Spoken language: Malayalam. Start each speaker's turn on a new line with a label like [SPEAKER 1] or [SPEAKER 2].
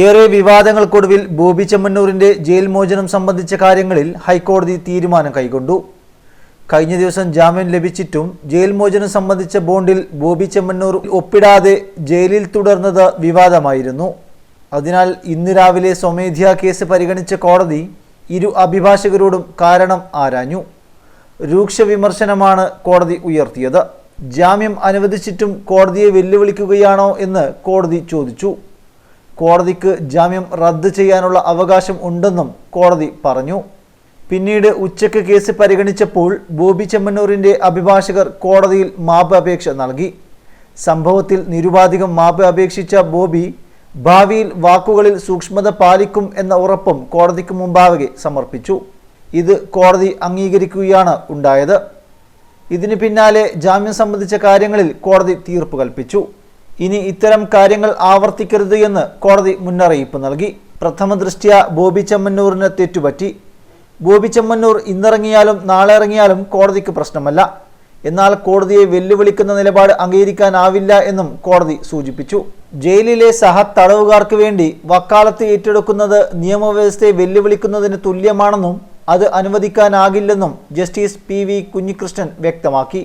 [SPEAKER 1] ഏറെ വിവാദങ്ങൾക്കൊടുവിൽ ബോബി ചെമ്മണ്ണൂരിന്റെ ജയിൽ മോചനം സംബന്ധിച്ച കാര്യങ്ങളിൽ ഹൈക്കോടതി തീരുമാനം കൈക്കൊണ്ടു. കഴിഞ്ഞ ദിവസം ജാമ്യം ലഭിച്ചിട്ടും ജയിൽ മോചനം സംബന്ധിച്ച ബോണ്ടിൽ ബോബി ചെമ്മണ്ണൂർ ഒപ്പിടാതെ ജയിലിൽ തുടർന്നത് വിവാദമായിരുന്നു. അതിനാൽ ഇന്ന് രാവിലെ സ്വമേധ്യാ കേസ് പരിഗണിച്ച കോടതി ഇരു അഭിഭാഷകരോടും കാരണം ആരാഞ്ഞു. രൂക്ഷ വിമർശനമാണ് കോടതി ഉയർത്തിയത്. ജാമ്യം അനുവദിച്ചിട്ടും കോടതിയെ വെല്ലുവിളിക്കുകയാണോ എന്ന് കോടതി ചോദിച്ചു. കോടതിക്ക് ജാമ്യം റദ്ദ് ചെയ്യാനുള്ള അവകാശം ഉണ്ടെന്നും കോടതി പറഞ്ഞു. പിന്നീട് ഉച്ചയ്ക്ക് കേസ് പരിഗണിച്ചപ്പോൾ ബോബി ചെമ്മണ്ണൂരിന്റെ അഭിഭാഷകർ കോടതിയിൽ മാപ്പ് അപേക്ഷ നൽകി. സംഭവത്തിൽ നിരുപാധികം മാപ്പ് അപേക്ഷിച്ച ബോബി ഭാവിയിൽ വാക്കുകളിൽ സൂക്ഷ്മത പാലിക്കും എന്ന ഉറപ്പും കോടതിക്ക് മുമ്പാകെ സമർപ്പിച്ചു. ഇത് കോടതി അംഗീകരിക്കുകയാണ് ഉണ്ടായത്. ഇതിന് പിന്നാലെ ജാമ്യം സംബന്ധിച്ച കാര്യങ്ങളിൽ കോടതി തീർപ്പ് കൽപ്പിച്ചു. ഇനി ഇത്തരം കാര്യങ്ങൾ ആവർത്തിക്കരുത് എന്ന് കോടതി മുന്നറിയിപ്പ് നൽകി. പ്രഥമ ദൃഷ്ട്യാ ബോബി ചെമ്മണ്ണൂരിന് തെറ്റുപറ്റി. ബോബി ചെമ്മണ്ണൂർ ഇന്നിറങ്ങിയാലും നാളെ ഇറങ്ങിയാലും കോടതിക്ക് പ്രശ്നമല്ല. എന്നാൽ കോടതിയെ വെല്ലുവിളിക്കുന്ന നിലപാട് അംഗീകരിക്കാനാവില്ല എന്നും കോടതി സൂചിപ്പിച്ചു. ജയിലിലെ സഹതടവുകാർക്ക് വേണ്ടി വക്കാലത്ത് ഏറ്റെടുക്കുന്നത് നിയമവ്യവസ്ഥയെ വെല്ലുവിളിക്കുന്നതിന് തുല്യമാണെന്നും അത് അനുവദിക്കാനാകില്ലെന്നും ജസ്റ്റിസ് PV കുഞ്ഞികൃഷ്ണൻ വ്യക്തമാക്കി.